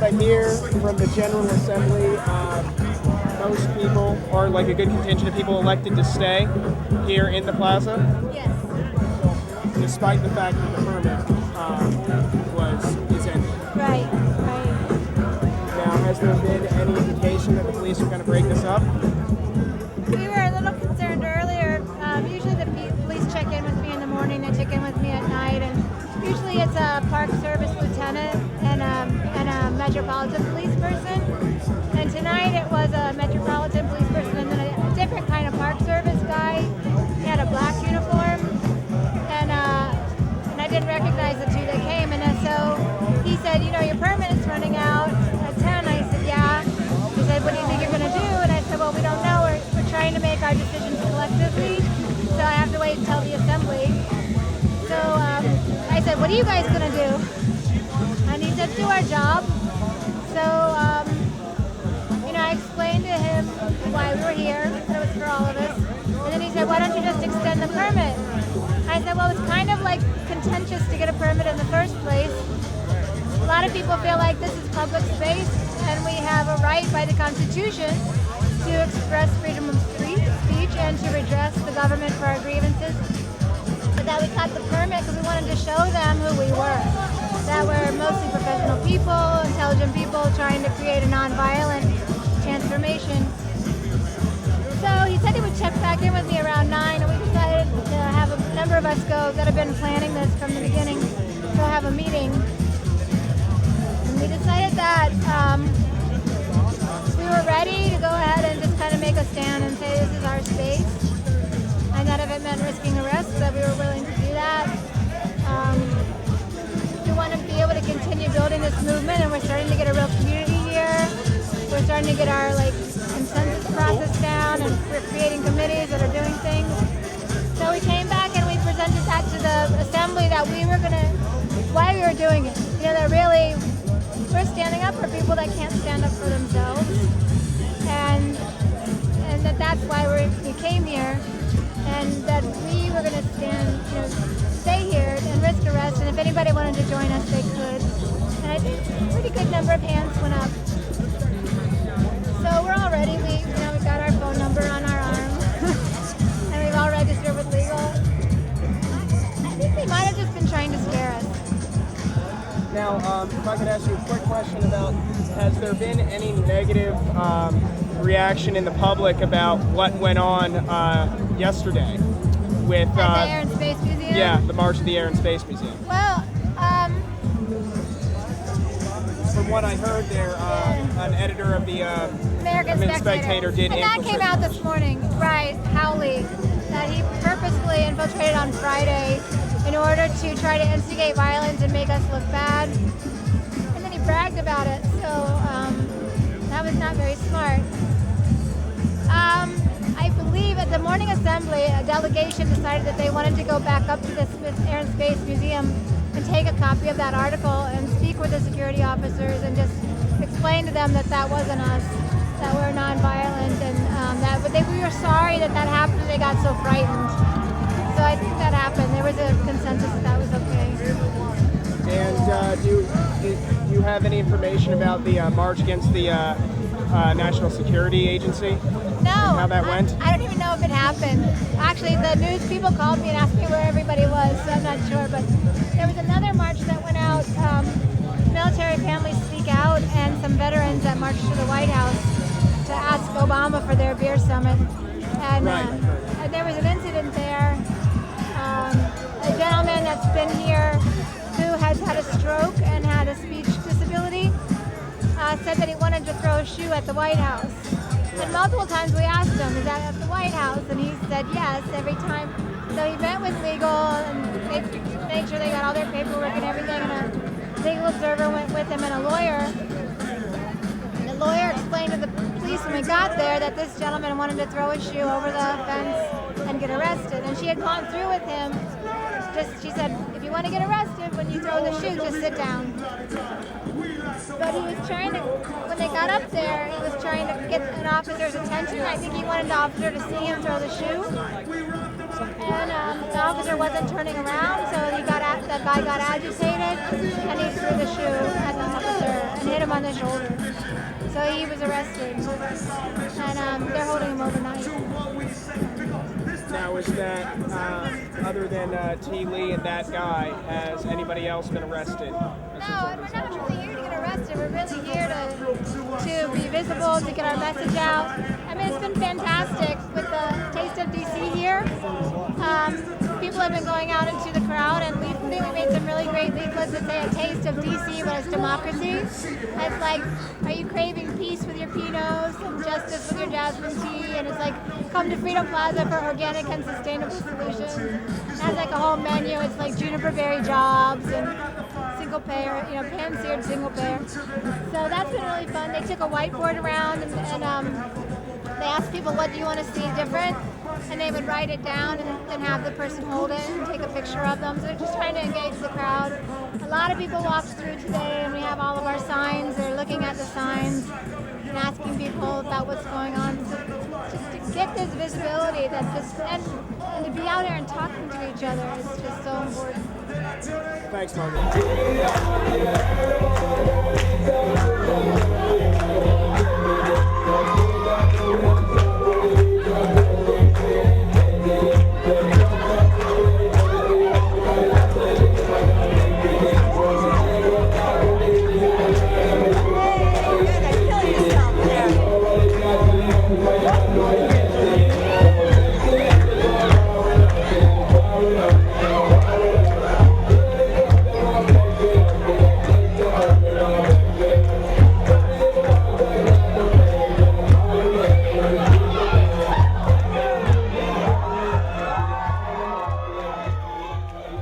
what I hear from the General Assembly, most people, or like a good contingent of people, elected to stay here in the plaza. Yes. Despite the fact that the permit is ended. Right. Now, has there been any indication that the police are going to break this up? We were a little concerned earlier. Usually the police check in with me in the morning, they check in with me at night, and usually it's a Park Service lieutenant and a Metropolitan Police person. And tonight it was a Metropolitan Police person and then a different kind of Park Service guy. He had a black uniform, and I didn't recognize the two that came. And so he said, your permit's running out at 10. I said, yeah. He said, what do you think you're going to do? And I said, well, we don't know. We're trying to make our decisions collectively, so I have to wait until the assembly. So I said, what are you guys going to do? And he said, do our job. So, I explained to him why we were here, that it was for all of us. And then he said, why don't you just extend the permit? I said, well, it's kind of like contentious to get a permit in the first place. A lot of people feel like this is public space, and we have a right by the Constitution to express freedom of speech and to redress the government for our grievances. But that we got the permit because we wanted to show them who we were. That we're mostly professional people, intelligent people trying to create a nonviolent transformation. So he said he would check back in with me around 9, and we decided to have a number of us go that have been planning this from the beginning, go have a meeting. And we decided that we were ready to go ahead and just kind of make a stand and say this is our space, and that if it meant risking arrest, that we were willing to do that. We want to be able to continue building this movement, and we're starting to get a real community here. We're starting to get our consensus process down, and we're creating committees that are doing things. So we came back and we presented that to the assembly that we were why we were doing it. That really we're standing up for people that can't stand up for themselves, and that's why we came here, and that we were going to stay here and risk arrest, and if anybody wanted to join us, they could. And I think a pretty good number of hands went up. So we're all ready. We've got our phone number on our arm, and we've all registered with legal. I think they might have just been trying to scare us. Now, if I could ask you a quick question about, has there been any negative reaction in the public about what went on yesterday with at the Air and Space Museum? Yeah, the March of the Air and Space Museum. Well, from what I heard there, an editor of the American Spectator did and that came out this morning, right, Howley, that he purposefully infiltrated on Friday in order to try to instigate violence and make us look bad. And then he bragged about it, so that was not very smart. I believe at the morning assembly, a delegation decided that they wanted to go back up to the Air and Space Museum and take a copy of that article and speak with the security officers and just explain to them that that wasn't us, that we're nonviolent, and we were sorry that happened and they got so frightened. So I think that happened. There was a consensus that was okay. And do you have any information about the march against the National Security Agency? No. How that went? I don't even know if it happened. Actually, the news people called me and asked me where everybody was, so I'm not sure. But there was another march that went out, Military Families Speak Out, and some veterans that marched to the White House to ask Obama for their beer summit. And, and there was an incident there. A gentleman that's been here who has had a stroke and had a speech disability said that he wanted to throw a shoe at the White House. And multiple times we asked him, is that at the White House? And he said yes every time. So he met with legal and made sure they got all their paperwork and everything. And a legal observer went with him and a lawyer. And the lawyer explained to the police when we got there that this gentleman wanted to throw a shoe over the fence and get arrested. And she had gone through with him. She said, if you want to get arrested, when you throw the shoe, just sit down. But he was trying to, when they got up there, he was trying to get an officer's attention. I think he wanted the officer to see him throw the shoe. And the officer wasn't turning around, so the guy got agitated, and he threw the shoe at the officer. And hit him on the shoulder. So he was arrested, and they're holding him overnight. Now, is that, other than T. Lee and that guy, has anybody else been arrested? No, and we're not really here to get arrested. We're really here to be visible, to get our message out. I mean, it's been fantastic with the Taste of DC here. People have been going out into the crowd and leafleting. We made some really great leaflets that say a taste of DC, but it's democracy. It's like, are you craving peace with your Pinots and justice with your jasmine tea? And it's like, come to Freedom Plaza for organic and sustainable solutions. It has like a whole menu. It's like juniper berry jobs and single payer, pan-seared single payer. So that's been really fun. They took a whiteboard around and they asked people, what do you want to see different? And they would write it down and have the person hold it and take a picture of them. So they're just trying to engage the crowd. A lot of people walked through today, and we have all of our signs. They're looking at the signs and asking people about what's going on. So just to get this visibility, and to be out there and talking to each other is just so important. Thanks, Margaret.